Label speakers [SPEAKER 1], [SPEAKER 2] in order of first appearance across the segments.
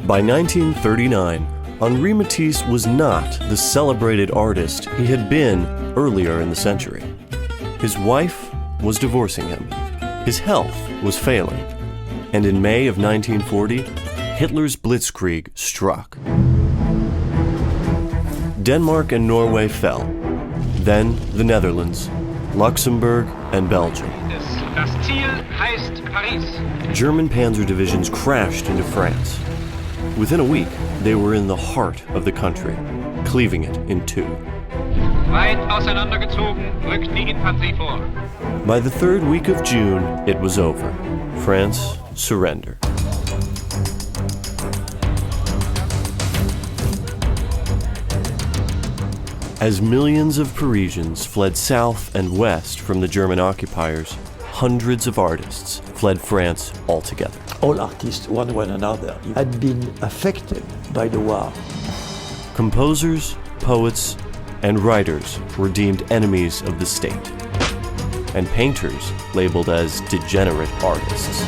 [SPEAKER 1] By 1939, Henri Matisse was not the celebrated artist he had been earlier in the century. His wife was divorcing him. His health was failing. And in May of 1940, Hitler's blitzkrieg struck. Denmark and Norway fell. Then the Netherlands, Luxembourg, and Belgium.
[SPEAKER 2] Das Ziel heißt Paris.
[SPEAKER 1] German panzer divisions crashed into France. Within a week, they were in the heart of the country, cleaving it in two.
[SPEAKER 2] Weit auseinandergezogen, rückt die Infanterie vor.
[SPEAKER 1] By the third week of June, it was over. France surrendered. As millions of Parisians fled south and west from the German occupiers, hundreds of artists fled France altogether.
[SPEAKER 3] All artists, one another, had been affected by the war.
[SPEAKER 1] Composers, poets, and writers were deemed enemies of the state, and painters labeled as degenerate artists.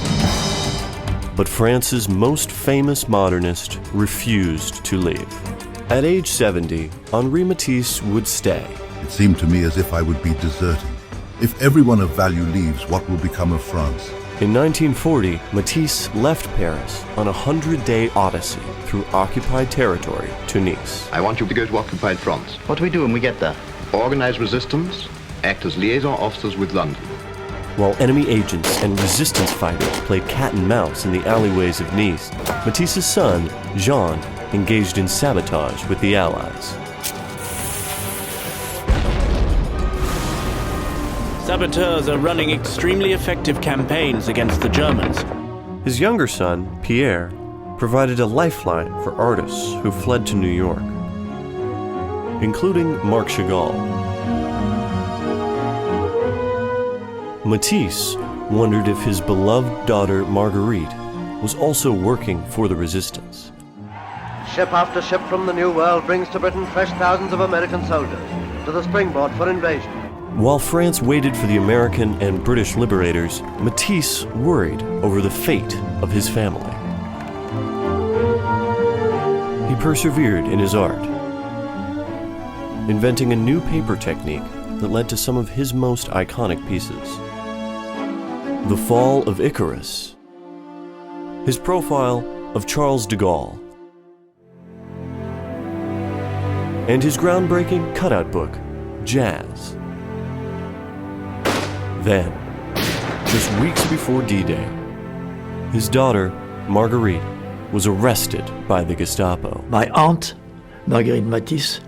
[SPEAKER 1] But France's most famous modernist refused to leave. At age 70, Henri Matisse would stay.
[SPEAKER 4] It seemed to me as if I would be deserting. If everyone of value leaves, what will become of France?
[SPEAKER 1] In 1940, Matisse left Paris on a 100-day odyssey through occupied territory to Nice.
[SPEAKER 5] I want you to go to occupied France.
[SPEAKER 6] What do we do when we get there?
[SPEAKER 5] Organize resistance, act as liaison officers with London.
[SPEAKER 1] While enemy agents and resistance fighters played cat and mouse in the alleyways of Nice, Matisse's son, Jean, engaged in sabotage with the Allies.
[SPEAKER 7] Saboteurs are running extremely effective campaigns against the Germans.
[SPEAKER 1] His younger son, Pierre, provided a lifeline for artists who fled to New York, including Marc Chagall. Matisse wondered if his beloved daughter Marguerite was also working for the resistance.
[SPEAKER 8] Ship after ship from the New World brings to Britain fresh thousands of American soldiers to the springboard for invasion.
[SPEAKER 1] While France waited for the American and British liberators, Matisse worried over the fate of his family. He persevered in his art, inventing a new paper technique that led to some of his most iconic pieces. The Fall of Icarus, his profile of Charles de Gaulle, and his groundbreaking cutout book, Jazz. Then, just weeks before D-Day, his daughter, Marguerite, was arrested by the Gestapo.
[SPEAKER 3] My aunt, Marguerite Matisse,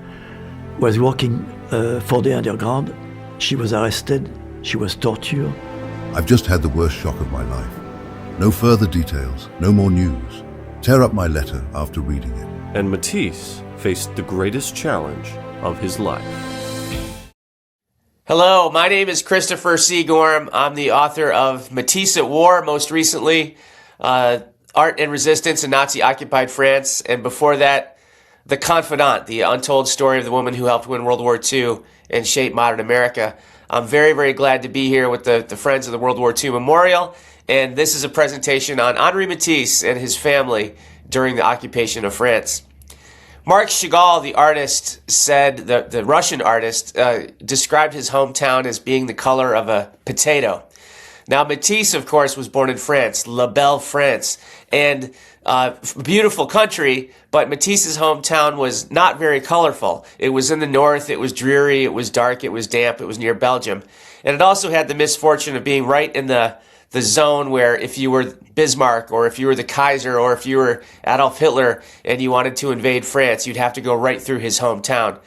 [SPEAKER 3] was working for the underground. She was arrested, she was tortured.
[SPEAKER 4] I've just had the worst shock of my life. No further details, no more news. Tear up my letter after reading it.
[SPEAKER 1] And Matisse faced the greatest challenge of his life.
[SPEAKER 9] Hello, my name is Christopher C. Gorham. I'm the author of Matisse at War, most recently, Art and Resistance in Nazi-Occupied France, and before that, The Confidant, the untold story of the woman who helped win World War II and shape modern America. I'm very, very glad to be here with the Friends of the World War II Memorial, and this is a presentation on Henri Matisse and his family during the occupation of France. Marc Chagall, the artist, said, the Russian artist, described his hometown as being the color of a potato. Now, Matisse, of course, was born in France, La Belle France, and beautiful country, but Matisse's hometown was not very colorful. It was in the north, it was dreary, it was dark, it was damp, it was near Belgium. And it also had the misfortune of being right in the zone where if you were Bismarck or if you were the Kaiser or if you were Adolf Hitler and you wanted to invade France, you'd have to go right through his hometown.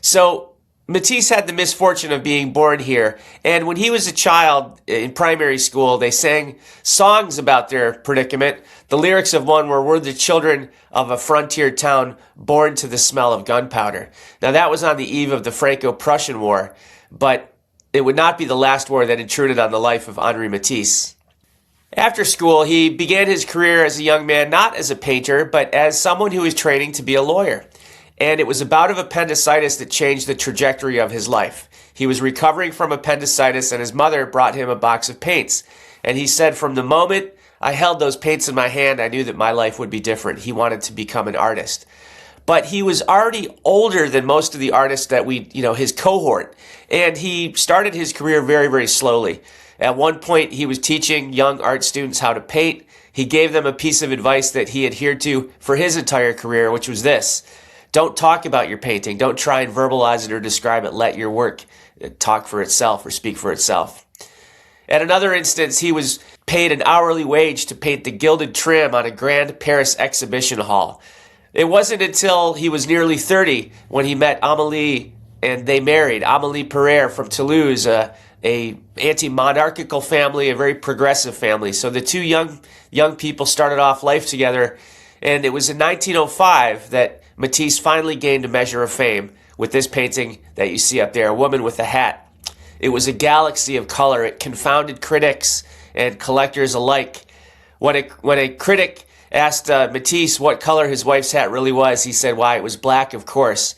[SPEAKER 9] So Matisse had the misfortune of being born here, and when he was a child in primary school, they sang songs about their predicament. The lyrics of one were, "We're the children of a frontier town born to the smell of gunpowder." Now that was on the eve of the Franco-Prussian War, but it would not be the last war that intruded on the life of Henri Matisse. After school, he began his career as a young man not as a painter, but as someone who was training to be a lawyer. And it was a bout of appendicitis that changed the trajectory of his life. He was recovering from appendicitis, and his mother brought him a box of paints. And he said, "From the moment I held those paints in my hand, I knew that my life would be different. He wanted to become an artist. But he was already older than most of the artists that his cohort. And he started his career very, very slowly. At one point, he was teaching young art students how to paint. He gave them a piece of advice that he adhered to for his entire career, which was this: don't talk about your painting. Don't try and verbalize it or describe it. Let your work talk for itself or speak for itself. At another instance, he was paid an hourly wage to paint the gilded trim on a grand Paris exhibition hall. It wasn't until he was nearly 30 when he met Amélie and they married. Amélie Pereire from Toulouse, a anti-monarchical family, a very progressive family. So the two young people started off life together, and it was in 1905 that Matisse finally gained a measure of fame with this painting that you see up there, A Woman with a Hat. It was a galaxy of color. It confounded critics and collectors alike. When a critic asked Matisse what color his wife's hat really was, he said, why, it was black, of course.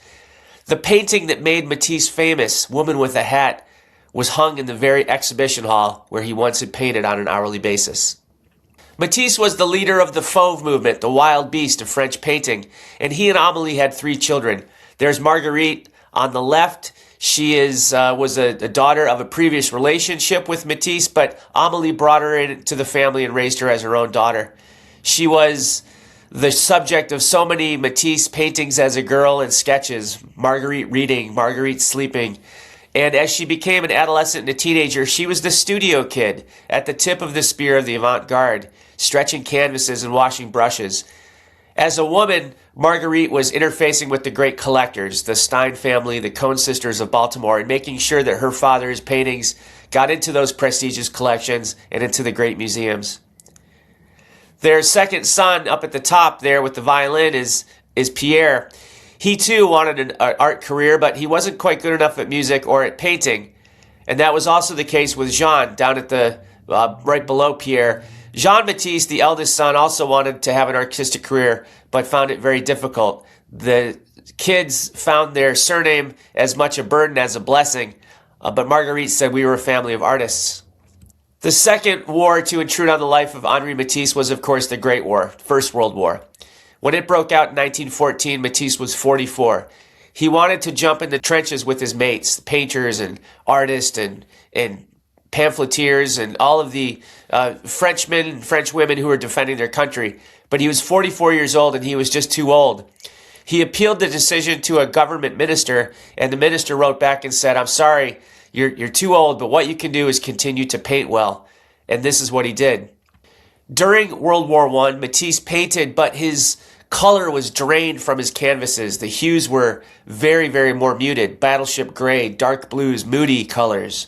[SPEAKER 9] The painting that made Matisse famous, Woman with a Hat, was hung in the very exhibition hall where he once had painted on an hourly basis. Matisse was the leader of the Fauve movement, the wild beast of French painting, and he and Amélie had 3 children. There's Marguerite on the left. She was a daughter of a previous relationship with Matisse, but Amélie brought her into the family and raised her as her own daughter. She was the subject of so many Matisse paintings as a girl and sketches. Marguerite reading, Marguerite sleeping. And as she became an adolescent and a teenager, she was the studio kid at the tip of the spear of the avant-garde, stretching canvases and washing brushes. As a woman, Marguerite was interfacing with the great collectors, the Stein family, the Cohn sisters of Baltimore, and making sure that her father's paintings got into those prestigious collections and into the great museums. Their second son up at the top there with the violin is Pierre. He too wanted an art career, but he wasn't quite good enough at music or at painting. And that was also the case with Jean down at the right below Pierre. Jean Matisse, the eldest son, also wanted to have an artistic career, but found it very difficult. The kids found their surname as much a burden as a blessing, but Marguerite said we were a family of artists. The second war to intrude on the life of Henri Matisse was, of course, the Great War, First World War. When it broke out in 1914, Matisse was 44. He wanted to jump in the trenches with his mates, painters and artists and pamphleteers and all of the Frenchmen and French women who were defending their country. But he was 44 years old and he was just too old. He appealed the decision to a government minister, and the minister wrote back and said, I'm sorry, you're too old, but what you can do is continue to paint well. And this is what he did. During World War I, Matisse painted, but his color was drained from his canvases. The hues were very, very more muted. Battleship gray, dark blues, moody colors.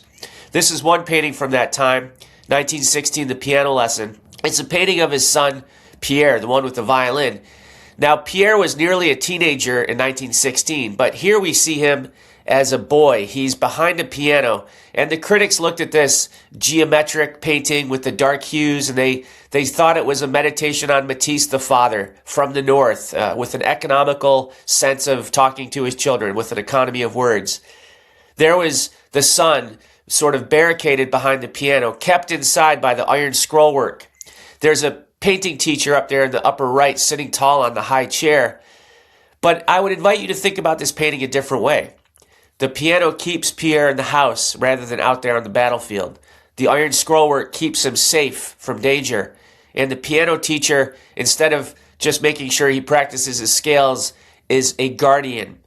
[SPEAKER 9] This is one painting from that time, 1916, The Piano Lesson. It's a painting of his son, Pierre, the one with the violin. Now, Pierre was nearly a teenager in 1916, but here we see him as a boy. He's behind a piano, and the critics looked at this geometric painting with the dark hues, and they thought it was a meditation on Matisse the father from the north, with an economical sense of talking to his children, with an economy of words. There was the son sort of barricaded behind the piano, kept inside by the iron scrollwork. There's a painting teacher up there in the upper right, sitting tall on the high chair. But I would invite you to think about this painting a different way. The piano keeps Pierre in the house rather than out there on the battlefield. The iron scrollwork keeps him safe from danger. And the piano teacher, instead of just making sure he practices his scales, is a guardian.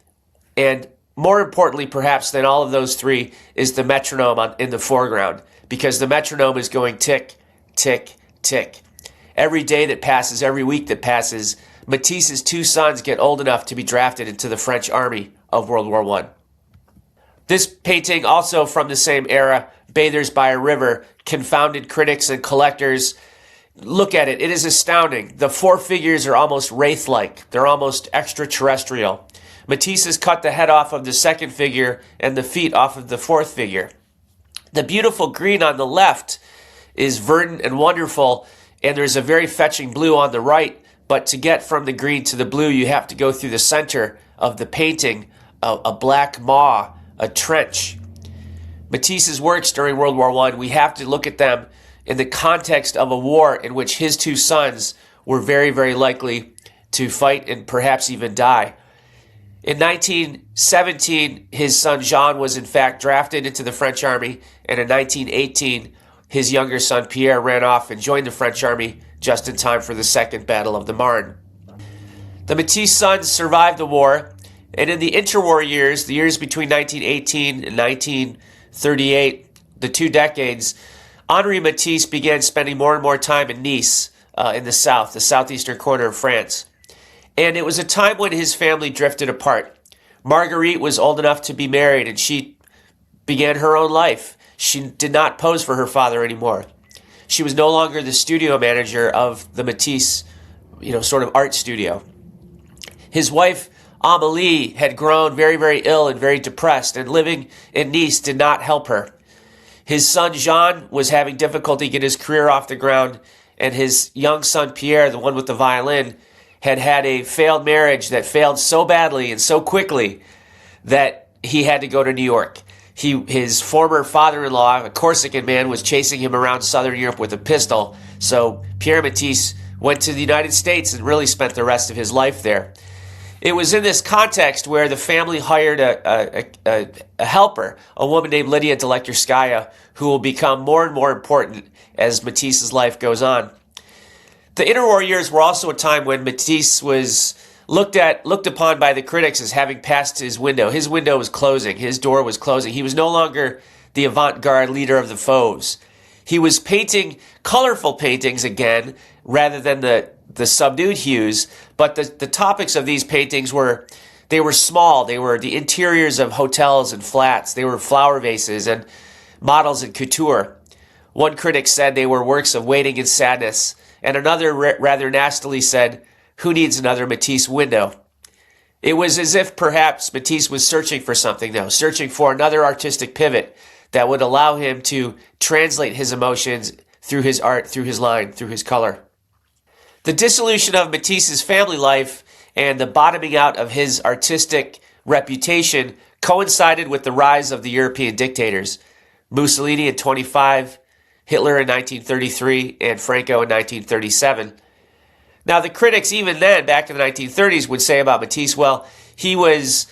[SPEAKER 9] And more importantly, perhaps, than all of those three is the metronome in the foreground, because the metronome is going tick, tick, tick. Every day that passes, every week that passes, Matisse's 2 sons get old enough to be drafted into the French army of World War I. This painting, also from the same era, Bathers by a River, confounded critics and collectors. Look at it. It is astounding. The 4 figures are almost wraith-like. They're almost extraterrestrial. Matisse has cut the head off of the second figure and the feet off of the 4th figure. The beautiful green on the left is verdant and wonderful, and there's a very fetching blue on the right, but to get from the green to the blue, you have to go through the center of the painting, a black maw, a trench. Matisse's works during World War I, we have to look at them in the context of a war in which his two sons were very, very likely to fight and perhaps even die. In 1917, his son Jean was in fact drafted into the French army, and in 1918, his younger son Pierre ran off and joined the French army just in time for the Second Battle of the Marne. The Matisse sons survived the war, and in the interwar years, the years between 1918 and 1938, the 2 decades, Henri Matisse began spending more and more time in Nice, in the south, the southeastern corner of France. And it was a time when his family drifted apart. Marguerite was old enough to be married, and she began her own life. She did not pose for her father anymore. She was no longer the studio manager of the Matisse, sort of art studio. His wife, Amélie, had grown very, very ill and very depressed, and living in Nice did not help her. His son Jean was having difficulty getting his career off the ground, and his young son Pierre, the one with the violin, had had a failed marriage that failed so badly and so quickly that he had to go to New York. His former father-in-law, a Corsican man, was chasing him around southern Europe with a pistol, so Pierre Matisse went to the United States and really spent the rest of his life there. It was in this context where the family hired a helper, a woman named Lydia Delectorskaya, who will become more and more important as Matisse's life goes on. The interwar years were also a time when Matisse was looked upon by the critics as having passed his window. His window was closing. His door was closing. He was no longer the avant-garde leader of the Fauves. He was painting colorful paintings again, rather than the subdued hues, but the topics of these paintings were small. They were the interiors of hotels and flats. They were flower vases and models in couture. One critic said they were works of waiting and sadness, and another rather nastily said, "Who needs another Matisse window?" It was as if perhaps Matisse was searching for something, though, searching for another artistic pivot that would allow him to translate his emotions through his art, through his line, through his color. The dissolution of Matisse's family life and the bottoming out of his artistic reputation coincided with the rise of the European dictators, Mussolini in 1925, Hitler in 1933, and Franco in 1937. Now, the critics, even then, back in the 1930s, would say about Matisse, well, he was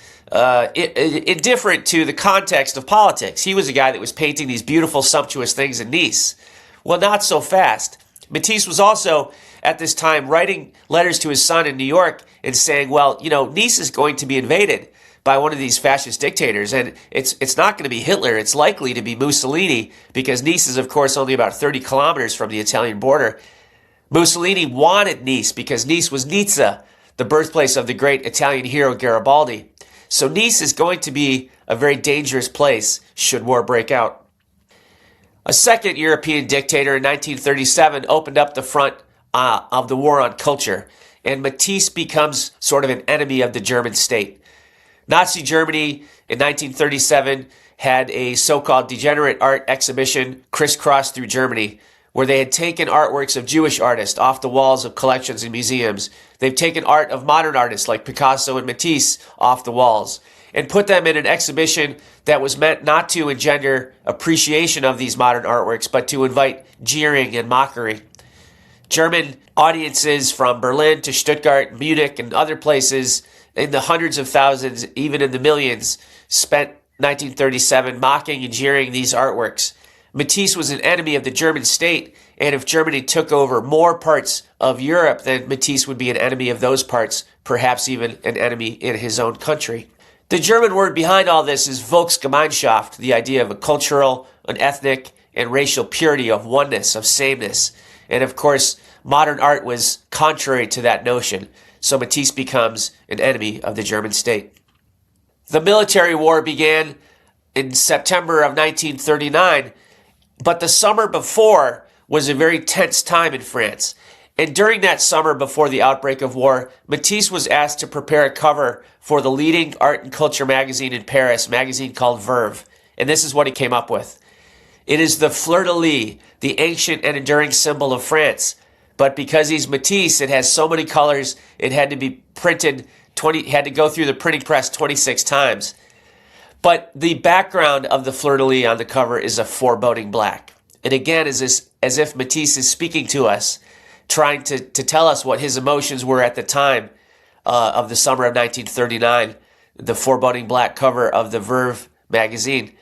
[SPEAKER 9] indifferent to the context of politics. He was a guy that was painting these beautiful, sumptuous things in Nice. Well, not so fast. Matisse was also, at this time, writing letters to his son in New York and saying, well, Nice is going to be invaded by one of these fascist dictators, and it's not going to be Hitler. It's likely to be Mussolini, because Nice is, of course, only about 30 kilometers from the Italian border. Mussolini wanted Nice because Nice was Nizza, the birthplace of the great Italian hero Garibaldi. So Nice is going to be a very dangerous place should war break out. A second European dictator in 1937 opened up the front of the war on culture, and Matisse becomes sort of an enemy of the German state. Nazi Germany in 1937 had a so-called degenerate art exhibition crisscrossed through Germany, where they had taken artworks of Jewish artists off the walls of collections and museums. They've taken art of modern artists like Picasso and Matisse off the walls and put them in an exhibition that was meant not to engender appreciation of these modern artworks, but to invite jeering and mockery. German audiences from Berlin to Stuttgart, Munich, and other places in the hundreds of thousands, even in the millions, spent 1937 mocking and jeering these artworks. Matisse was an enemy of the German state, and if Germany took over more parts of Europe, then Matisse would be an enemy of those parts, perhaps even an enemy in his own country. The German word behind all this is Volksgemeinschaft, the idea of a cultural, an ethnic, and racial purity, of oneness, of sameness. And of course, modern art was contrary to that notion, so Matisse becomes an enemy of the German state. The military war began in September of 1939, but the summer before was a very tense time in France. And during that summer before the outbreak of war, Matisse was asked to prepare a cover for the leading art and culture magazine in Paris, a magazine called Verve. And this is what he came up with. It is the fleur-de-lis, the ancient and enduring symbol of France. But because he's Matisse, it has so many colors, it had to be printed, had to go through the printing press 26 times. But the background of the fleur-de-lis on the cover is a foreboding black. And again, as if Matisse is speaking to us, trying to tell us what his emotions were at the time of the summer of 1939, the foreboding black cover of the Verve magazine.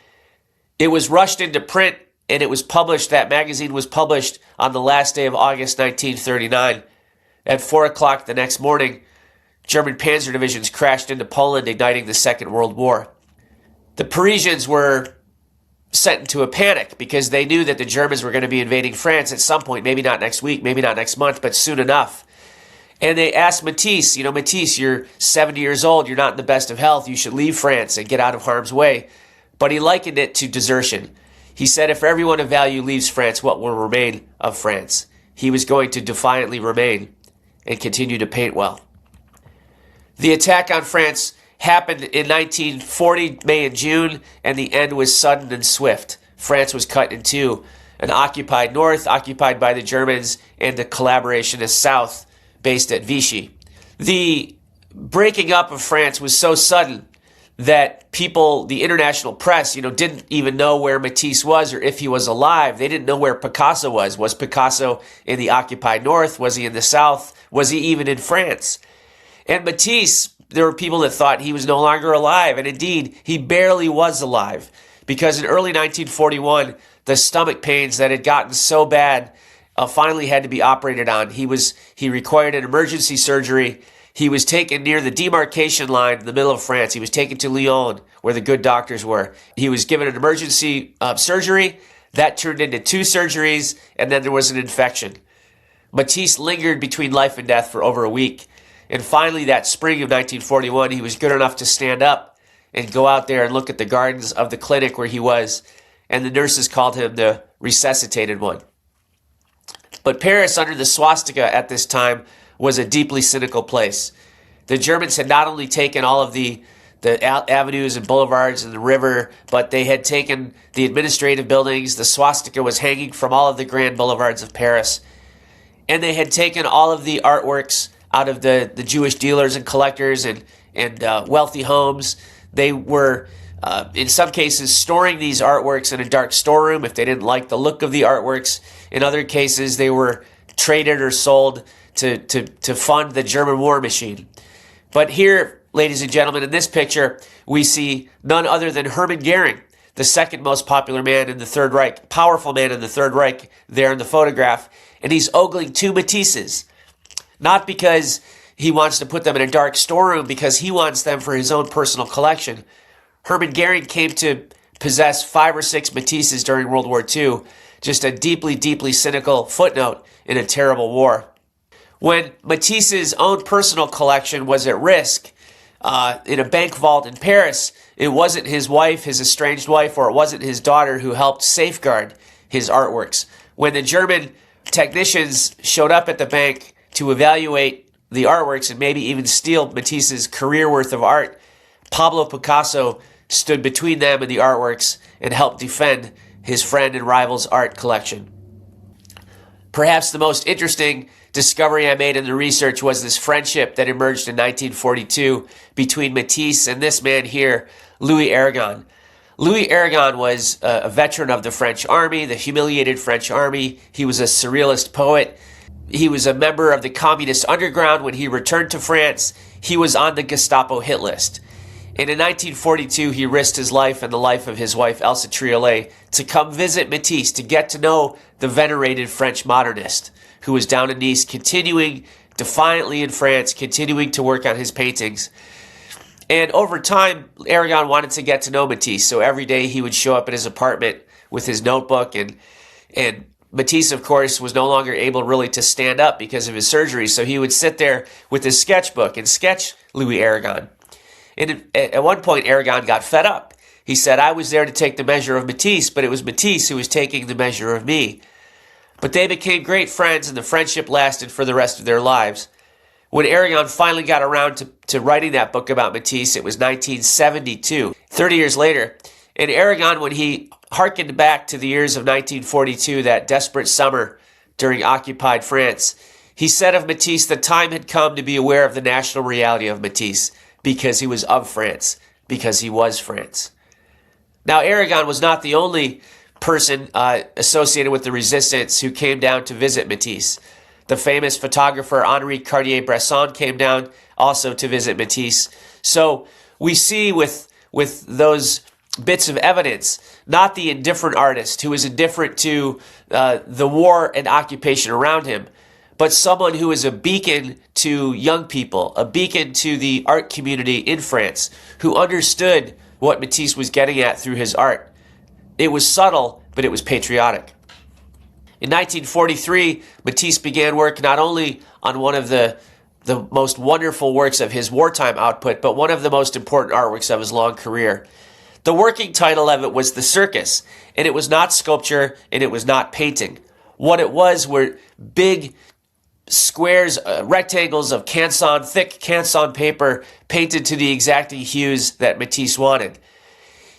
[SPEAKER 9] It was rushed into print, and it was published, that magazine was published on the last day of August 1939. At 4 o'clock the next morning, German panzer divisions crashed into Poland, igniting the Second World War. The Parisians were sent into a panic because they knew that the Germans were going to be invading France at some point, maybe not next week, maybe not next month, but soon enough. And they asked Matisse, Matisse, you're 70 years old, you're not in the best of health, you should leave France and get out of harm's way. But he likened it to desertion. He said, if everyone of value leaves France, what will remain of France? He was going to defiantly remain and continue to paint well. The attack on France happened in 1940, May and June, and the end was sudden and swift. France was cut in two, an occupied north, occupied by the Germans, and a collaborationist south, based at Vichy. The breaking up of France was so sudden that people, the international press, didn't even know where Matisse was or if he was alive. They didn't know where Picasso was. Was Picasso in the occupied north? Was he in the south? Was he even in France? And Matisse, there were people that thought he was no longer alive. And indeed, he barely was alive. Because in early 1941, the stomach pains that had gotten so bad finally had to be operated on. He required an emergency surgery. He was taken near the demarcation line in the middle of France. He was taken to Lyon, where the good doctors were. He was given an emergency surgery. That turned into 2 surgeries, and then there was an infection. Matisse lingered between life and death for over a week. And finally, that spring of 1941, he was good enough to stand up and go out there and look at the gardens of the clinic where he was. And the nurses called him the resuscitated one. But Paris, under the swastika at this time, was a deeply cynical place. The Germans had not only taken all of the avenues and boulevards and the river, but they had taken the administrative buildings. The swastika was hanging from all of the grand boulevards of Paris. And they had taken all of the artworks out of the Jewish dealers and collectors and wealthy homes. They were, in some cases, storing these artworks in a dark storeroom if they didn't like the look of the artworks. In other cases, they were traded or sold to fund the German war machine. But here, ladies and gentlemen, in this picture, we see none other than Hermann Goering, the second most popular man in the Third Reich, powerful man in the Third Reich, there in the photograph. And he's ogling 2 Matisses. Not because he wants to put them in a dark storeroom, because he wants them for his own personal collection. Hermann Goering came to possess 5 or 6 Matisses during World War II. Just a deeply, deeply cynical footnote in a terrible war. When Matisse's own personal collection was at risk in a bank vault in Paris, it wasn't his wife, his estranged wife, or it wasn't his daughter who helped safeguard his artworks. When the German technicians showed up at the bank to evaluate the artworks and maybe even steal Matisse's career worth of art, Pablo Picasso stood between them and the artworks and helped defend his friend and rival's art collection. Perhaps the most interesting discovery I made in the research was this friendship that emerged in 1942 between Matisse and this man here, Louis Aragon. Louis Aragon was a veteran of the French army, the humiliated French army. He was a surrealist poet. He was a member of the communist underground. When he returned to France, he was on the Gestapo hit list. And in 1942, he risked his life and the life of his wife, Elsa Triolet, to come visit Matisse, to get to know the venerated French modernist who was down in Nice, continuing defiantly in France, continuing to work on his paintings. And over time, Aragon wanted to get to know Matisse, so every day he would show up at his apartment with his notebook, and Matisse, of course, was no longer able really to stand up because of his surgery, so he would sit there with his sketchbook and sketch Louis Aragon. And at one point, Aragon got fed up. He said, I was there to take the measure of Matisse, but it was Matisse who was taking the measure of me. But they became great friends, and the friendship lasted for the rest of their lives. When Aragon finally got around to writing that book about Matisse, it was 1972, 30 years later. And Aragon, when he hearkened back to the years of 1942, that desperate summer during occupied France, he said of Matisse, the time had come to be aware of the national reality of Matisse, because he was of France, because he was France. Now, Aragon was not the only person associated with the resistance who came down to visit Matisse. The famous photographer Henri Cartier-Bresson came down also to visit Matisse. So we see with those bits of evidence, not the indifferent artist who is indifferent to the war and occupation around him, but someone who is a beacon to young people, a beacon to the art community in France, who understood what Matisse was getting at through his art. It was subtle, but it was patriotic. In 1943, Matisse began work not only on one of the most wonderful works of his wartime output, but one of the most important artworks of his long career. The working title of it was The Circus, and it was not sculpture, and it was not painting. What it was were big squares, rectangles of canson, thick canson paper painted to the exacting hues that Matisse wanted.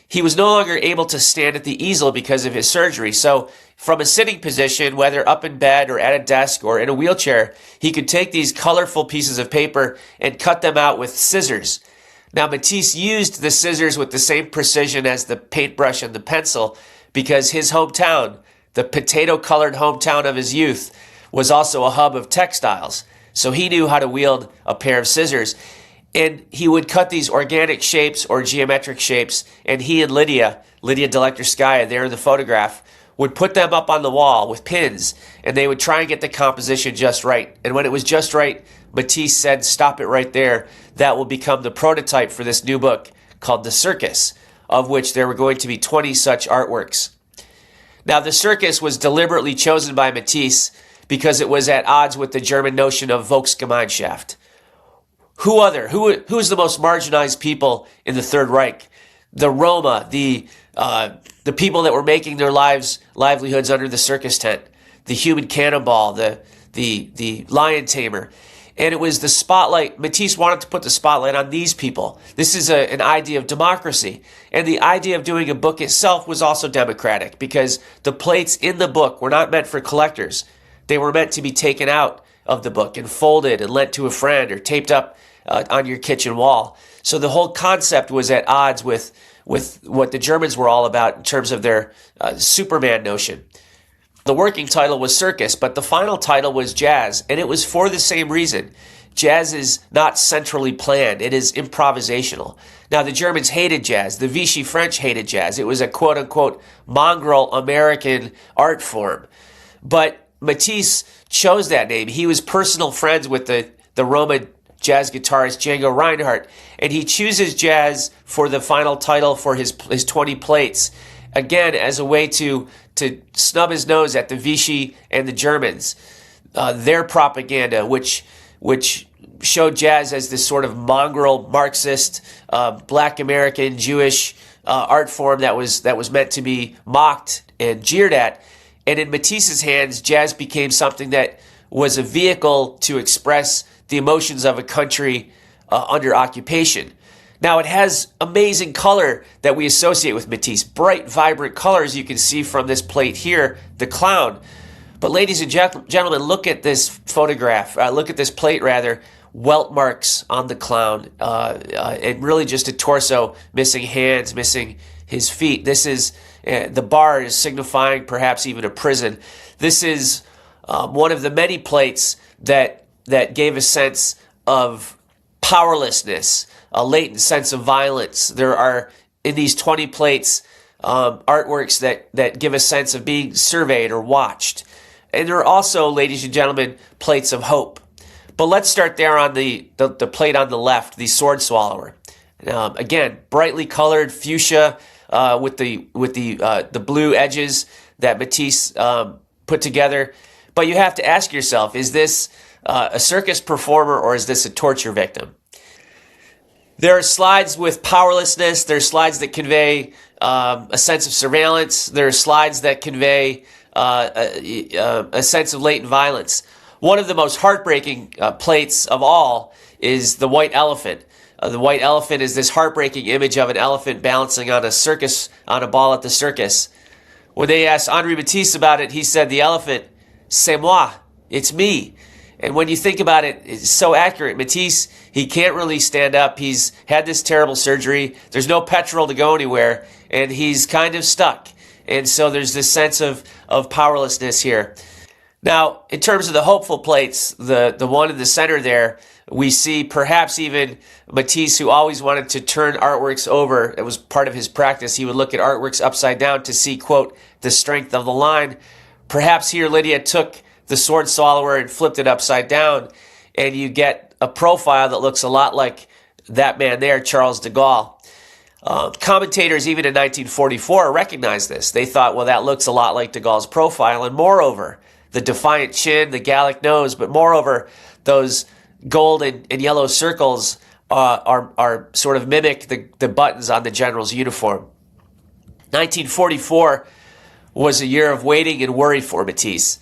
[SPEAKER 9] He was no longer able to stand at the easel because of his surgery, so from a sitting position, whether up in bed or at a desk or in a wheelchair, he could take these colorful pieces of paper and cut them out with scissors. Now, Matisse used the scissors with the same precision as the paintbrush and the pencil because his hometown, the potato-colored hometown of his youth, was also a hub of textiles. So he knew how to wield a pair of scissors. And he would cut these organic shapes or geometric shapes, and he and Lydia Delectorskaya, there in the photograph, would put them up on the wall with pins, and they would try and get the composition just right. And when it was just right, Matisse said, "Stop it right there. That will become the prototype for this new book called The Circus," of which there were going to be 20 such artworks. Now, The Circus was deliberately chosen by Matisse because it was at odds with the German notion of Volksgemeinschaft. Who's the most marginalized people in the Third Reich? The Roma, the people that were making their livelihoods under the circus tent, the human cannonball, the lion tamer. And it was the spotlight. Matisse wanted to put the spotlight on these people. This is an idea of democracy. And the idea of doing a book itself was also democratic because the plates in the book were not meant for collectors. They were meant to be taken out of the book and folded and lent to a friend or taped up on your kitchen wall. So the whole concept was at odds with what the Germans were all about in terms of their Superman notion. The working title was Circus, but the final title was Jazz, and it was for the same reason. Jazz is not centrally planned. It is improvisational. Now, the Germans hated jazz. The Vichy French hated jazz. It was a quote-unquote mongrel American art form. But Matisse chose that name. He was personal friends with the Roman jazz guitarist Django Reinhardt, and he chooses jazz for the final title for his 20 plates, again, as a way to snub his nose at the Vichy and the Germans, their propaganda, which showed jazz as this sort of mongrel Marxist, Black American Jewish art form that was meant to be mocked and jeered at. And in Matisse's hands, jazz became something that was a vehicle to express the emotions of a country under occupation. Now, it has amazing color that we associate with Matisse. Bright, vibrant colors you can see from this plate here, the clown. But ladies and gentlemen, look at this photograph. Look at this plate, rather. Welt marks on the clown. And really just a torso, missing hands, missing his feet. This is, the bar is signifying perhaps even a prison. This is one of the many plates that gave a sense of powerlessness, a latent sense of violence. There are, in these 20 plates, artworks that give a sense of being surveyed or watched. And there are also, ladies and gentlemen, plates of hope. But let's start there on the plate on the left, the sword swallower. Again, brightly colored fuchsia with the blue edges that Matisse put together. But you have to ask yourself, is this a circus performer or is this a torture victim? There are slides with powerlessness. There are slides that convey a sense of surveillance. There are slides that convey a sense of latent violence. One of the most heartbreaking plates of all is the white elephant. The white elephant is this heartbreaking image of an elephant balancing on a ball at the circus. When they asked Henri Matisse about it, he said, "The elephant, c'est moi, it's me." And when you think about it, it's so accurate. Matisse, he can't really stand up. He's had this terrible surgery. There's no petrol to go anywhere, and he's kind of stuck. And so there's this sense of powerlessness here. Now, in terms of the hopeful plates, the one in the center there, we see perhaps even Matisse, who always wanted to turn artworks over. It was part of his practice. He would look at artworks upside down to see, quote, the strength of the line. Perhaps here Lydia took the sword swallower and flipped it upside down, and you get a profile that looks a lot like that man there, Charles de Gaulle. Commentators, even in 1944, recognized this. They thought, well, that looks a lot like de Gaulle's profile, and moreover, the defiant chin, the Gallic nose, but moreover, those gold and yellow circles are sort of mimic the buttons on the general's uniform. 1944 was a year of waiting and worry for Matisse.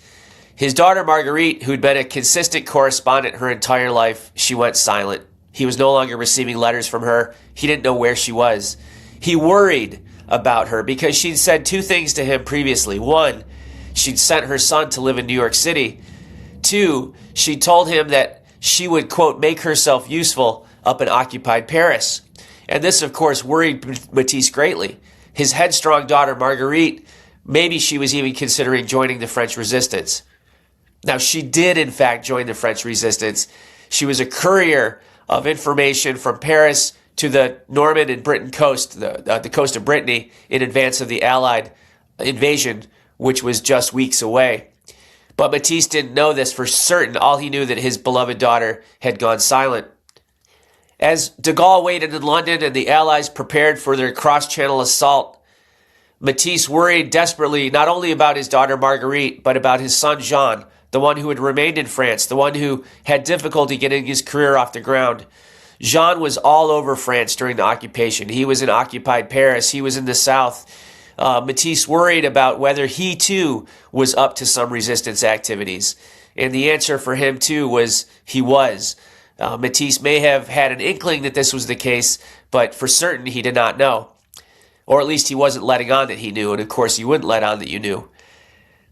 [SPEAKER 9] His daughter Marguerite, who'd been a consistent correspondent her entire life, she went silent. He was no longer receiving letters from her. He didn't know where she was. He worried about her because she'd said two things to him previously. One, she'd sent her son to live in New York City. Two, she told him that she would, quote, make herself useful up in occupied Paris. And this, of course, worried Matisse greatly. His headstrong daughter, Marguerite, maybe she was even considering joining the French resistance. Now, she did, in fact, join the French resistance. She was a courier of information from Paris to the Norman and Britain coast, the coast of Brittany, in advance of the Allied invasion, which was just weeks away. But Matisse didn't know this for certain. All he knew that his beloved daughter had gone silent. As de Gaulle waited in London and the Allies prepared for their cross-channel assault, Matisse worried desperately not only about his daughter Marguerite, but about his son Jean, the one who had remained in France, the one who had difficulty getting his career off the ground. Jean was all over France during the occupation. He was in occupied Paris. He was in the south. Matisse worried about whether he, too, was up to some resistance activities. And the answer for him, too, was he was. Matisse may have had an inkling that this was the case, but for certain he did not know. Or at least he wasn't letting on that he knew, and of course you wouldn't let on that you knew.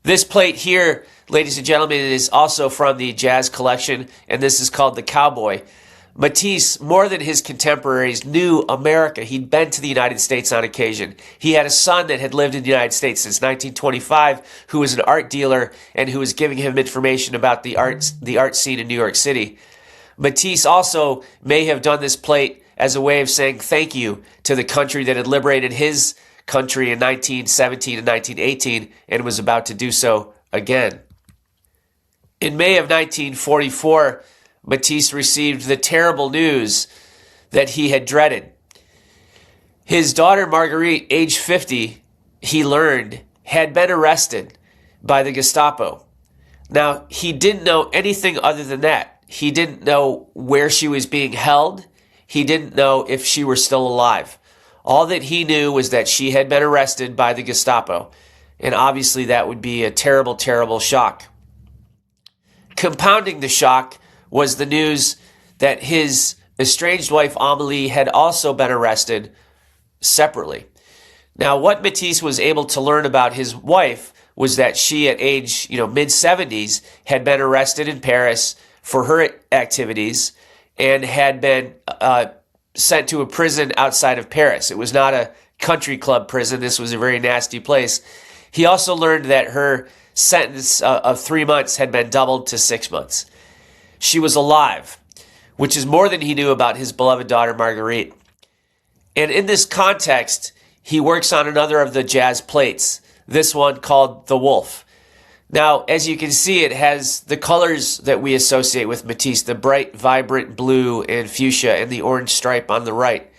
[SPEAKER 9] This plate here, ladies and gentlemen, is also from the jazz collection, and this is called The Cowboy. Matisse, more than his contemporaries, knew America. He'd been to the United States on occasion. He had a son that had lived in the United States since 1925 who was an art dealer and who was giving him information about the art scene in New York City. Matisse also may have done this plate as a way of saying thank you to the country that had liberated his country in 1917 and 1918 and was about to do so again. In May of 1944, Matisse received the terrible news that he had dreaded. His daughter Marguerite, age 50, he learned, had been arrested by the Gestapo. Now, he didn't know anything other than that. He didn't know where she was being held. He didn't know if she were still alive. All that he knew was that she had been arrested by the Gestapo. And obviously that would be a terrible, terrible shock. Compounding the shock was the news that his estranged wife Amélie had also been arrested separately. Now, what Matisse was able to learn about his wife was that she, at age, mid-70s, had been arrested in Paris for her activities and had been sent to a prison outside of Paris. It was not a country club prison. This was a very nasty place. He also learned that her sentence of 3 months had been doubled to 6 months. She was alive, which is more than he knew about his beloved daughter, Marguerite. And in this context, he works on another of the jazz plates, this one called The Wolf. Now, as you can see, it has the colors that we associate with Matisse, the bright, vibrant blue and fuchsia and the orange stripe on the right.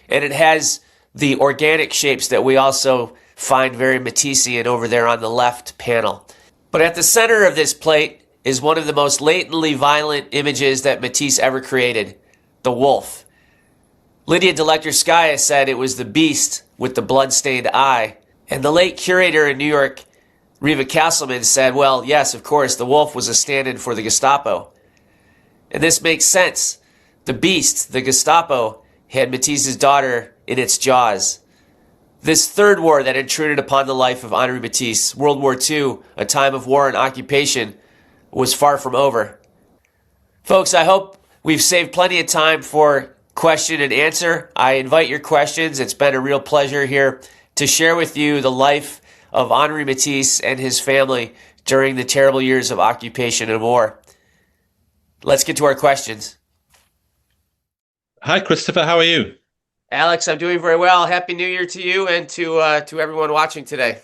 [SPEAKER 9] And it has the organic shapes that we also find very Matissean over there on the left panel. But at the center of this plate is one of the most latently violent images that Matisse ever created, the wolf. Lydia Delectorskaya said it was the beast with the blood-stained eye. And the late curator in New York, Riva Castleman, said, well, yes, of course, the wolf was a stand-in for the Gestapo. And this makes sense. The beast, the Gestapo, had Matisse's daughter in its jaws. This third war that intruded upon the life of Henri Matisse, World War II, a time of war and occupation, was far from over. Folks, I hope we've saved plenty of time for question and answer. I invite your questions. It's been a real pleasure here to share with you the life of Henri Matisse and his family during the terrible years of occupation and war. Let's get to our questions.
[SPEAKER 6] Hi, Christopher. How are you?
[SPEAKER 9] Alex, I'm doing very well. Happy New Year to you and to everyone watching today.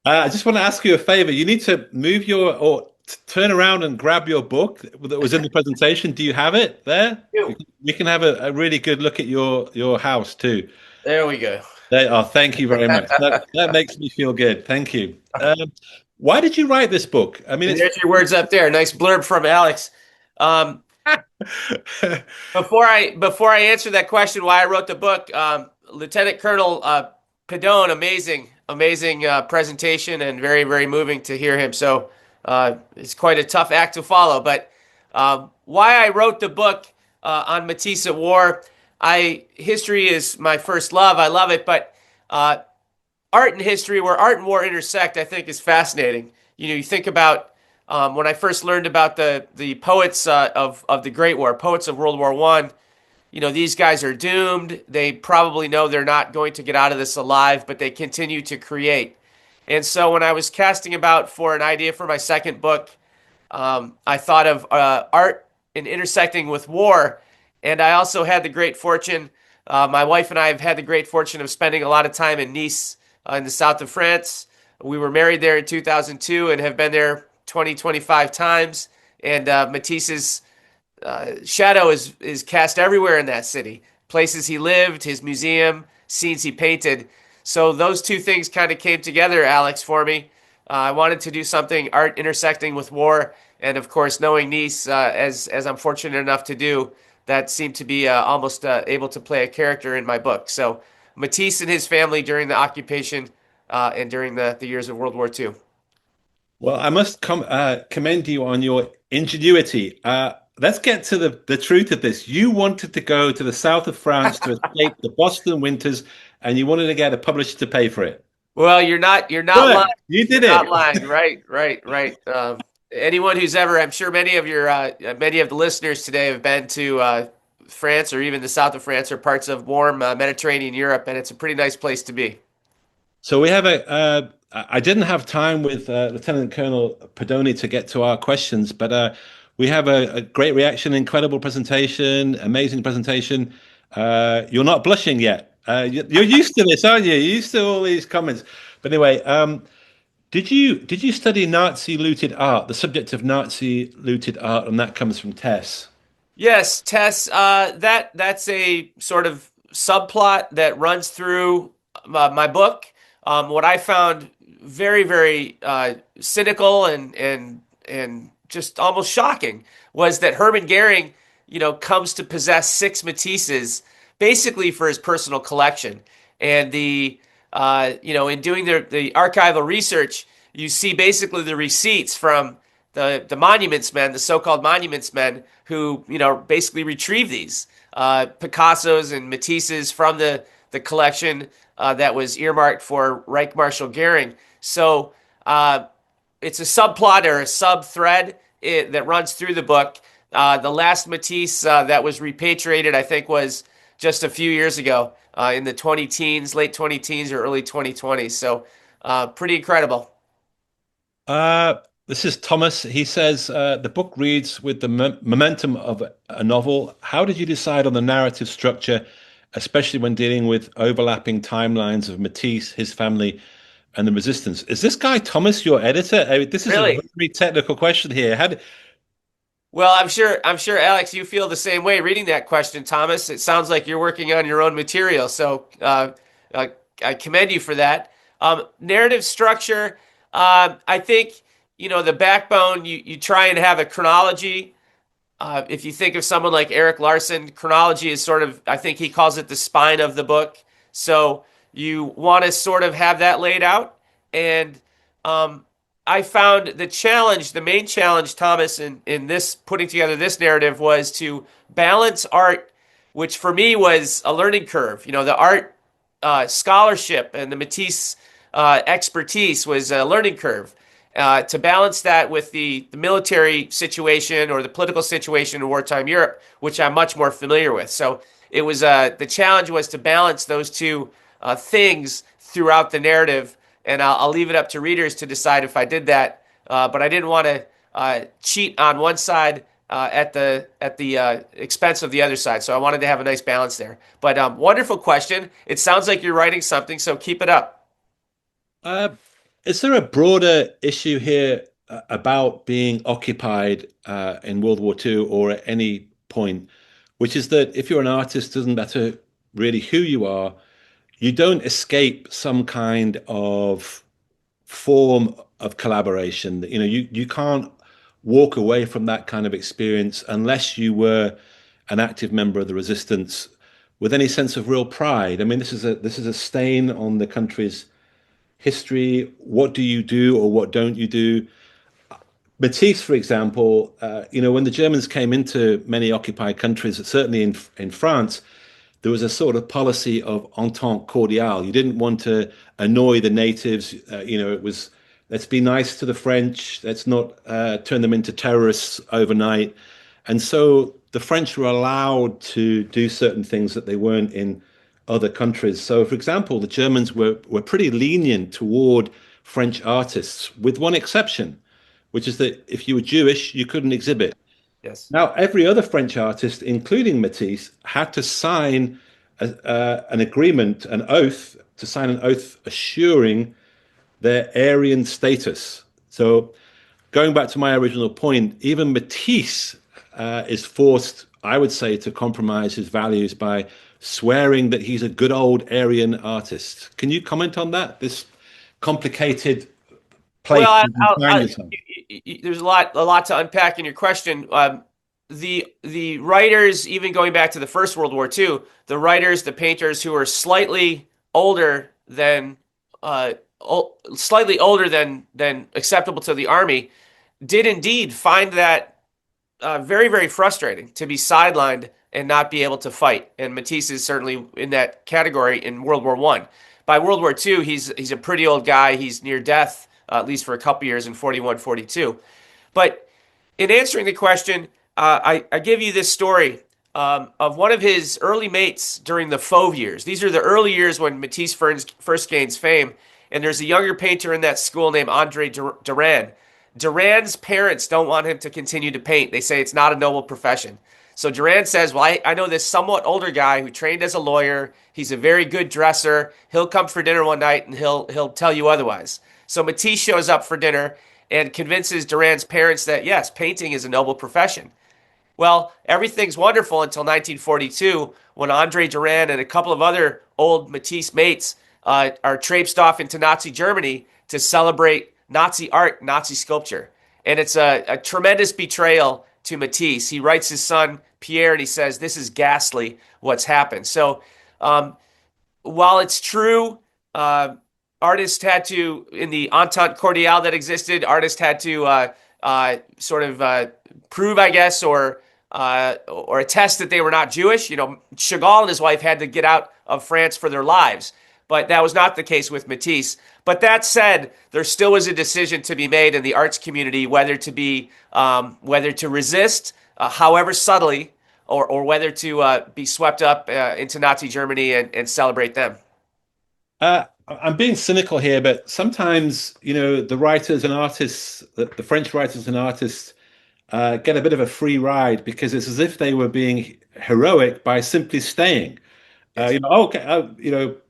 [SPEAKER 6] I just want to ask you a favor. You need to move turn around and grab your book that was in the presentation. Do you have it there? We can have a really good look at your house too.
[SPEAKER 9] There we go.
[SPEAKER 6] Thank you very much. That makes me feel good. Thank you. Why did you write this book? I mean,
[SPEAKER 9] there's your words up there. Nice blurb from Alex. Before I answer that question, why I wrote the book, Lieutenant Colonel Pedone, amazing presentation and very, very moving to hear him. So it's quite a tough act to follow. But why I wrote the book on Matisse at War, history is my first love. I love it. But art and history, where art and war intersect, I think is fascinating. You think about when I first learned about the poets of the Great War, poets of World War I, these guys are doomed. They probably know they're not going to get out of this alive, but they continue to create. And so when I was casting about for an idea for my second book, I thought of art and intersecting with war. And I also had the great fortune, my wife and I have had the great fortune of spending a lot of time in Nice in the south of France. We were married there in 2002 and have been there 25 times. And Matisse's shadow is cast everywhere in that city. Places he lived, his museum, scenes he painted. So those two things kind of came together, Alex, for me. I wanted to do something art intersecting with war. And of course, knowing Nice, as I'm fortunate enough to do, that seemed to be almost able to play a character in my book. So Matisse and his family during the occupation and during the years of World War II.
[SPEAKER 6] Well, I must commend you on your ingenuity. Let's get to the truth of this. You wanted to go to the south of France to escape the Boston winters, and you wanted to get a publisher to pay for it.
[SPEAKER 9] Well, you're not lying.
[SPEAKER 6] You did
[SPEAKER 9] You're
[SPEAKER 6] it.
[SPEAKER 9] not lying. Right. Anyone who's ever, I'm sure many of the listeners today have been to France or even the south of France or parts of warm Mediterranean Europe, and it's a pretty nice place to be.
[SPEAKER 6] So we have I didn't have time with Lieutenant Colonel Pedone to get to our questions, but we have a great reaction, incredible presentation, amazing presentation. You're not blushing yet. You're used to this, aren't you? You're used to all these comments. But anyway, did you study Nazi looted art, the subject of Nazi looted art, and that comes from Tess?
[SPEAKER 9] Yes, Tess. That's a sort of subplot that runs through my book. What I found very, very cynical and just almost shocking was that Hermann Goering, comes to possess 6 Matisses basically for his personal collection. And in doing the archival research, you see basically the receipts from the monuments men, the so-called monuments men who, basically retrieve these Picassos and Matisses from the collection that was earmarked for Reich Marshal Goering. So it's a subplot or a sub-thread that runs through the book. The last Matisse that was repatriated, I think, was just a few years ago in the late 20-teens or early 2020s. So pretty incredible.
[SPEAKER 6] This is Thomas. He says, the book reads with the momentum of a novel. How did you decide on the narrative structure, especially when dealing with overlapping timelines of Matisse, his family, and the resistance? Is this guy Thomas your editor? This is
[SPEAKER 9] Really?
[SPEAKER 6] a very technical question here.
[SPEAKER 9] Well, I'm sure, Alex, you feel the same way reading that question, Thomas. It sounds like you're working on your own material, so I commend you for that. Narrative structure, I think, the backbone, you try and have a chronology. If you think of someone like Eric Larson, chronology is sort of, I think he calls it the spine of the book. So you want to sort of have that laid out. And I found the main challenge, Thomas, in this putting together this narrative was to balance art, which for me was a learning curve. The art scholarship and the Matisse expertise was a learning curve. To balance that with the military situation or the political situation in wartime Europe, which I'm much more familiar with. So it was the challenge was to balance those two things throughout the narrative and I'll leave it up to readers to decide if I did that. But I didn't want to cheat on one side at the expense of the other side. So I wanted to have a nice balance there. But wonderful question. It sounds like you're writing something, so keep it up.
[SPEAKER 6] Is there a broader issue here about being occupied in World War II or at any point, which is that if you're an artist, it doesn't matter really who you are, you don't escape some kind of form of collaboration. You know, you can't walk away from that kind of experience unless you were an active member of the resistance with any sense of real pride. I mean, this is a stain on the country's history. What do you do or what don't you do? Matisse, for example, when the Germans came into many occupied countries, certainly in France, there was a sort of policy of entente cordiale. You didn't want to annoy the natives. It was, let's be nice to the French. Let's not turn them into terrorists overnight. And so the French were allowed to do certain things that they weren't in other countries. So, for example, the Germans were pretty lenient toward French artists, with one exception, which is that if you were Jewish, you couldn't exhibit.
[SPEAKER 9] Yes.
[SPEAKER 6] Now, every other French artist, including Matisse, had to sign an agreement, an oath, to sign an oath assuring their Aryan status. So going back to my original point, even Matisse is forced, I would say, to compromise his values by swearing that he's a good old Aryan artist. Can you comment on that? This complicated place.
[SPEAKER 9] Well, there's a lot to unpack in your question. The writers, even going back to the First World War II, the writers, the painters who are slightly older than acceptable to the army, did indeed find that very, very frustrating to be sidelined and not be able to fight. And Matisse is certainly in that category in World War I. By World War II, he's a pretty old guy. He's near death, at least for a couple years in 41, 42. But in answering the question, I give you this story of one of his early mates during the Fauve years. These are the early years when Matisse first gains fame. And there's a younger painter in that school named Andre Durand. Durand's parents don't want him to continue to paint. They say it's not a noble profession. So Durand says, well, I know this somewhat older guy who trained as a lawyer. He's a very good dresser. He'll come for dinner one night and he'll tell you otherwise. So Matisse shows up for dinner and convinces Durand's parents that, yes, painting is a noble profession. Well, everything's wonderful until 1942, when Andre Durand and a couple of other old Matisse mates are traipsed off into Nazi Germany to celebrate Nazi art, Nazi sculpture. And it's a tremendous betrayal to Matisse. He writes his son, Pierre, and he says, this is ghastly what's happened. So while it's true, artists had to, in the entente cordiale that existed, artists had to prove, I guess, or attest that they were not Jewish. You know, Chagall and his wife had to get out of France for their lives. But that was not the case with Matisse. But that said, there still was a decision to be made in the arts community whether to resist, however subtly, or whether to be swept up into Nazi Germany and celebrate them.
[SPEAKER 6] I'm being cynical here, but sometimes, the writers and artists, the French writers and artists, get a bit of a free ride because it's as if they were being heroic by simply staying.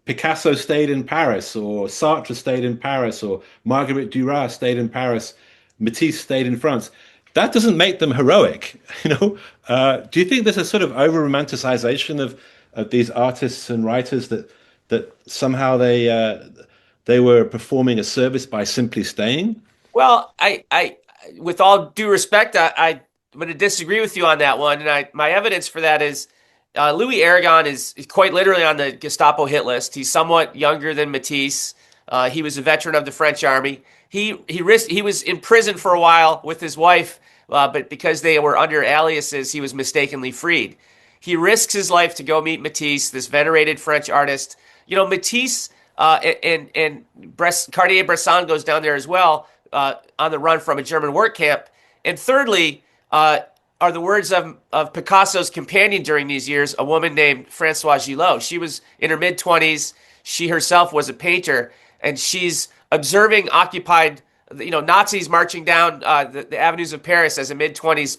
[SPEAKER 6] Picasso stayed in Paris, or Sartre stayed in Paris, or Marguerite Duras stayed in Paris, Matisse stayed in France. That doesn't make them heroic. Do you think there's a sort of over-romanticization of these artists and writers that somehow they were performing a service by simply staying?
[SPEAKER 9] Well, I with all due respect, I'm going to disagree with you on that one, and my evidence for that is Louis Aragon is quite literally on the Gestapo hit list. He's somewhat younger than Matisse. He was a veteran of the French army. He was in prison for a while with his wife, but because they were under aliases, he was mistakenly freed. He risks his life to go meet Matisse, this venerated French artist. Matisse and Cartier-Bresson goes down there as well on the run from a German work camp. And thirdly, are the words of Picasso's companion during these years, a woman named Françoise Gillot. She was in her mid-20s. She herself was a painter. and she's observing occupied, Nazis marching down the avenues of Paris as a mid-20s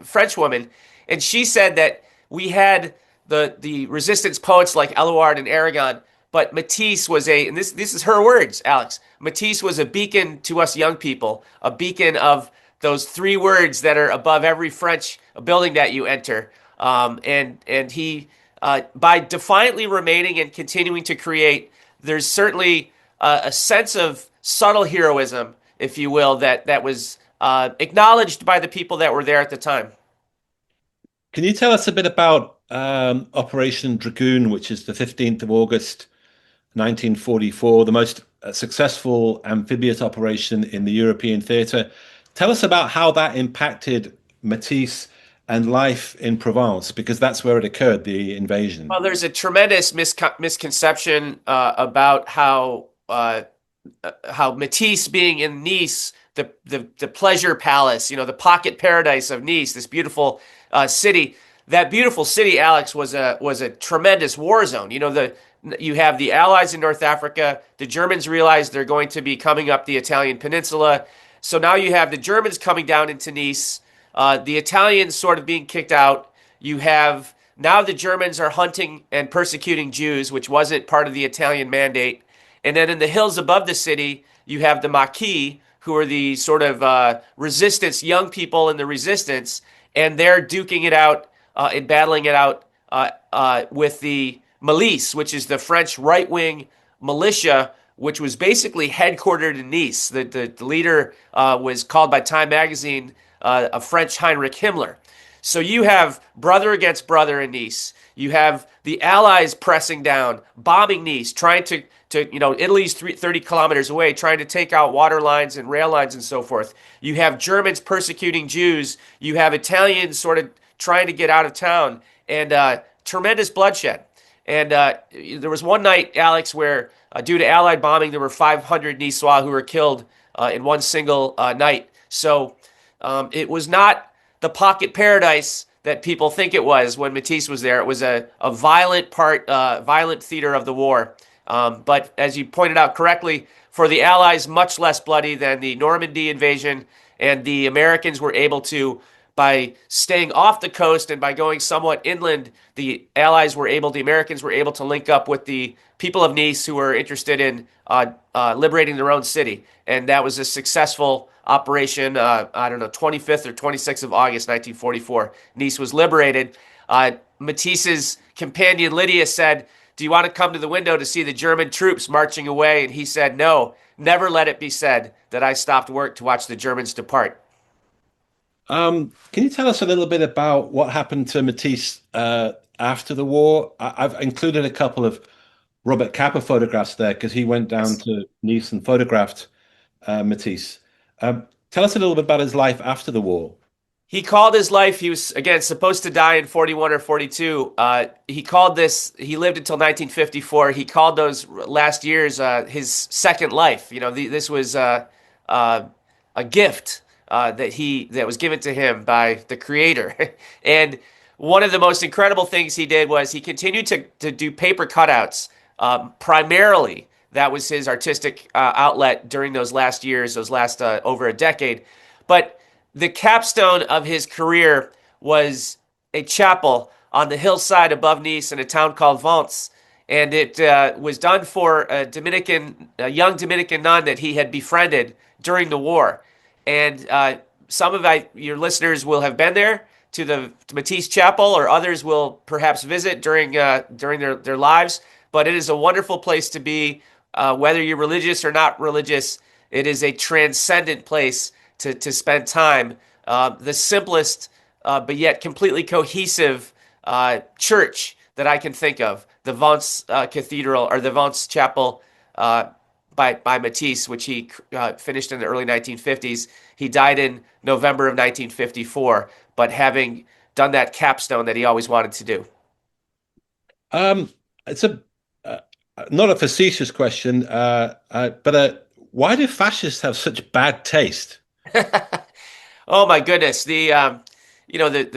[SPEAKER 9] French woman. And she said that we had the resistance poets like Eluard and Aragon, but Matisse was and this is her words, Alex, Matisse was a beacon to us young people, a beacon of those three words that are above every French building that you enter. And he, by defiantly remaining and continuing to create, there's certainly a sense of subtle heroism, if you will, that was acknowledged by the people that were there at the time.
[SPEAKER 6] Can you tell us a bit about Operation Dragoon, which is the 15th of August, 1944, the most successful amphibious operation in the European theatre? Tell us about how that impacted Matisse and life in Provence, because that's where it occurred, the invasion.
[SPEAKER 9] Well, there's a tremendous misconception about how Matisse being in Nice, the pleasure palace, the pocket paradise of Nice, this beautiful city. That beautiful city, Alex, was a tremendous war zone. You have the Allies in North Africa. The Germans realize they're going to be coming up the Italian peninsula. So now you have the Germans coming down into Nice, the Italians sort of being kicked out. You have now the Germans are hunting and persecuting Jews, which wasn't part of the Italian mandate. And then in the hills above the city, you have the Maquis, who are the sort of resistance, young people in the resistance, and they're duking it out and battling it out with the Milice, which is the French right-wing militia, which was basically headquartered in Nice. The leader was called by Time magazine a French Heinrich Himmler. So you have brother against brother in Nice. You have the Allies pressing down, bombing Nice, trying to Italy's 30 kilometers away, trying to take out water lines and rail lines and so forth. You have Germans persecuting Jews. You have Italians sort of trying to get out of town, and tremendous bloodshed. And there was one night, Alex, where due to Allied bombing, there were 500 Niçois who were killed in one single night. So it was not the pocket paradise that people think it was when Matisse was there. It was a violent theater of the war. But as you pointed out correctly, for the Allies, much less bloody than the Normandy invasion, and the Americans were able to, by staying off the coast and by going somewhat inland, the Americans were able to link up with the people of Nice who were interested in liberating their own city. And that was a successful operation, 25th or 26th of August, 1944. Nice was liberated. Matisse's companion Lydia said, "Do you want to come to the window to see the German troops marching away?" And he said, "No, never let it be said that I stopped work to watch the Germans depart."
[SPEAKER 6] Can you tell us a little bit about what happened to Matisse after the war? I've included a couple of Robert Capa photographs there because he went down to Nice and photographed Matisse. Tell us a little bit about his life after the war.
[SPEAKER 9] He called his life, he was, again, supposed to die in 41 or 42. He lived until 1954. He called those last years his second life. This was a gift that was given to him by the Creator. And one of the most incredible things he did was he continued to do paper cutouts. Primarily, that was his artistic outlet during those last years, those last over a decade. But the capstone of his career was a chapel on the hillside above Nice in a town called Vence. And it was done for a young Dominican nun that he had befriended during the war. And some of your listeners will have been there to the Matisse Chapel, or others will perhaps visit during their lives. But it is a wonderful place to be, whether you're religious or not religious. It is a transcendent place to spend time. The simplest, but yet completely cohesive church that I can think of, the Vence Cathedral, or the Vence Chapel by Matisse, which he finished in the early 1950s. He died in November of 1954, but having done that capstone that he always wanted to do.
[SPEAKER 6] It's not a facetious question, but why do fascists have such bad taste?
[SPEAKER 9] Oh my goodness! The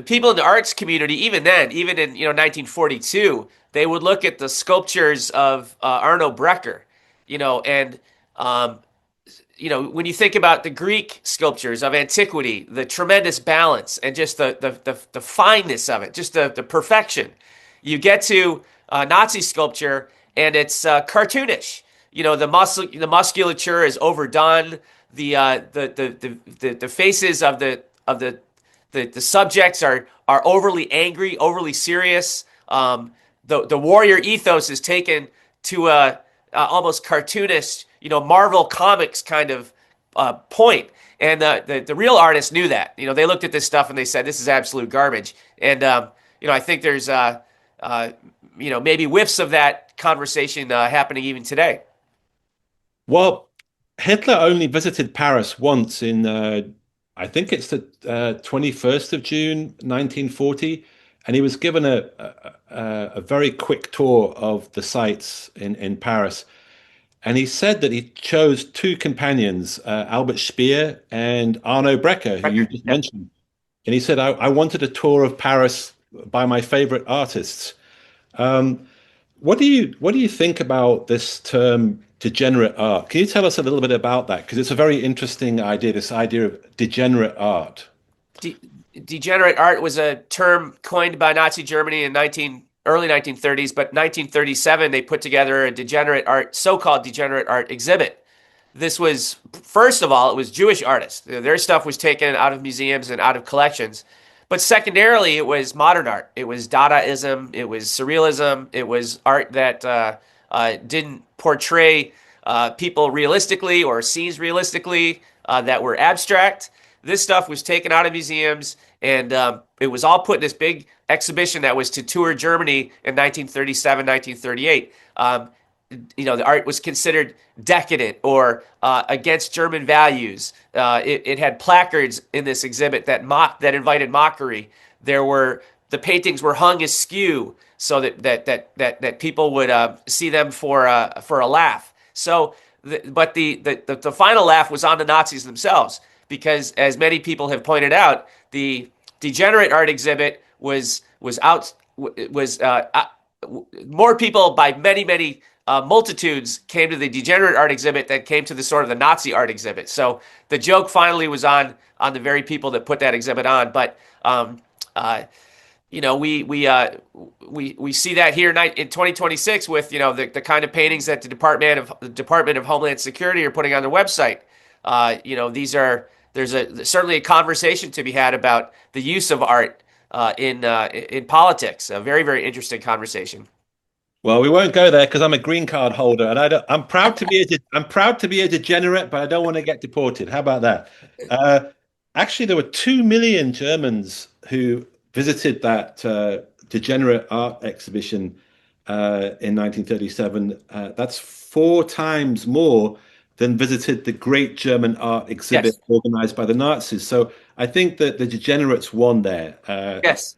[SPEAKER 9] people in the arts community, even in 1942, they would look at the sculptures of Arno Breker, and when you think about the Greek sculptures of antiquity, the tremendous balance and just the fineness of it, just the perfection. You get to Nazi sculpture and it's cartoonish. The musculature is overdone. The faces of the subjects are overly angry, overly serious. The warrior ethos is taken to a almost cartoonish, Marvel Comics kind of point. And the real artists knew that. They looked at this stuff and they said, this is absolute garbage. And, I think there's, maybe whiffs of that conversation happening even today.
[SPEAKER 6] Well, Hitler only visited Paris once in, I think it's the 21st of June, 1940. And he was given a very quick tour of the sites in Paris. And he said that he chose two companions, Albert Speer and Arno Breker, who you just mentioned. And he said, I wanted a tour of Paris by my favorite artists. What do you think about this term degenerate art? Can you tell us a little bit about that? Because it's a very interesting idea, this idea of degenerate art.
[SPEAKER 9] Degenerate art was a term coined by Nazi Germany in early 1930s, but 1937 they put together a so-called degenerate art exhibit. This was, first of all, it was Jewish artists. Their stuff was taken out of museums and out of collections. But secondarily, it was modern art. It was Dadaism. It was Surrealism. It was art that didn't portray people realistically or scenes realistically, that were abstract. This stuff was taken out of museums, and it was all put in this big exhibition that was to tour Germany in 1937, 1938. The art was considered decadent or against German values. It had placards in this exhibit that invited mockery. The paintings were hung askew so that people would see them for a laugh. So, but the final laugh was on the Nazis themselves, because as many people have pointed out, the degenerate art exhibit was more people by many multitudes came to the degenerate art exhibit than came to the Nazi art exhibit. So the joke finally was on the very people that put that exhibit on. But we see that here in 2026 with the kind of paintings that the Department of Homeland Security are putting on their website. There's certainly a conversation to be had about the use of art in politics. A very, very interesting conversation.
[SPEAKER 6] Well, we won't go there because I'm a green card holder, and I'm proud to be a degenerate, but I don't want to get deported. How about that? Actually, there were 2 million Germans who visited that degenerate art exhibition in 1937. That's 4 times more than visited the Great German Art Exhibit organized by the Nazis. So I think that the degenerates won there.
[SPEAKER 9] Yes.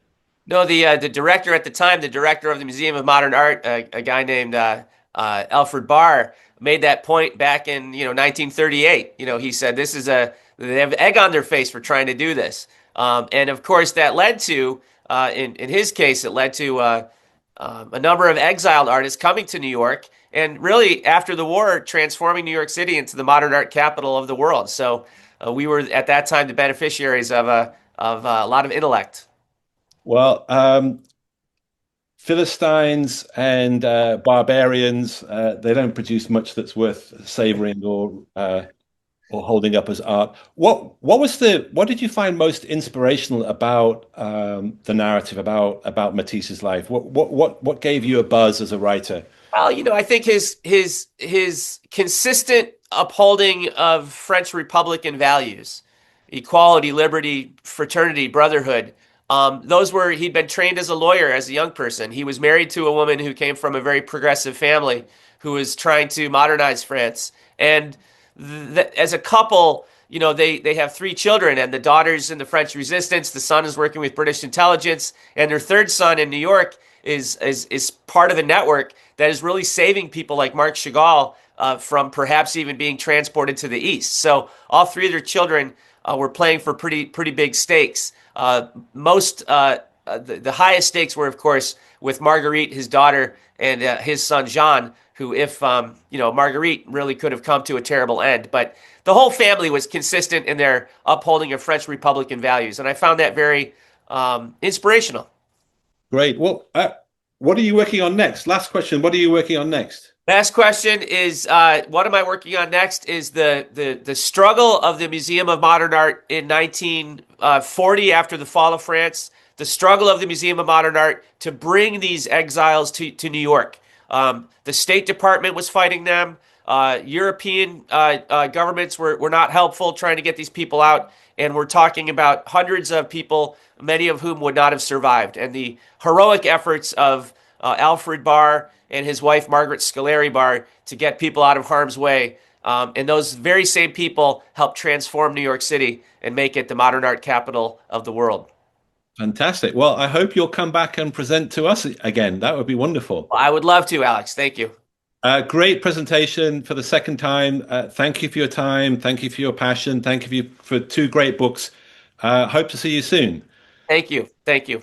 [SPEAKER 9] No, the director at the time, the director of the Museum of Modern Art, a guy named Alfred Barr, made that point back in 1938. He said they have egg on their face for trying to do this, and of course that led to, in his case, it led to a number of exiled artists coming to New York, and really after the war transforming New York City into the modern art capital of the world. So we were at that time the beneficiaries of a lot of intellect.
[SPEAKER 6] Well, Philistines and barbarians, they don't produce much that's worth savoring or holding up as art. What did you find most inspirational about the narrative about Matisse's life? What gave you a buzz as a writer?
[SPEAKER 9] Well, I think his consistent upholding of French Republican values, equality, liberty, fraternity, brotherhood. He'd been trained as a lawyer as a young person. He was married to a woman who came from a very progressive family who was trying to modernize France. And as a couple, they have 3 children, and the daughter's in the French resistance. The son is working with British intelligence, and their third son in New York is part of a network that is really saving people like Marc Chagall from perhaps even being transported to the East. So all 3 of their children were playing for pretty big stakes. The highest stakes were, of course, with Marguerite, his daughter, and his son Jean, who, if Marguerite really could have come to a terrible end, but the whole family was consistent in their upholding of French Republican values, and I found that very inspirational.
[SPEAKER 6] Great. Well, what are you working on next? Last question. What are you working on next?
[SPEAKER 9] Last question is, what am I working on next? Is the struggle of the Museum of Modern Art in 1940 after the fall of France, the struggle of the Museum of Modern Art to bring these exiles to New York. The State Department was fighting them. European governments were not helpful trying to get these people out. And we're talking about hundreds of people, many of whom would not have survived. And the heroic efforts of Alfred Barr and his wife, Margaret Scoleri Barr, to get people out of harm's way. And those very same people helped transform New York City and make it the modern art capital of the world.
[SPEAKER 6] Fantastic. Well, I hope you'll come back and present to us again. That would be wonderful.
[SPEAKER 9] Well, I would love to, Alex. Thank you.
[SPEAKER 6] Great presentation for the second time. Thank you for your time. Thank you for your passion. Thank you for 2 great books. Hope to see you soon.
[SPEAKER 9] Thank you. Thank you.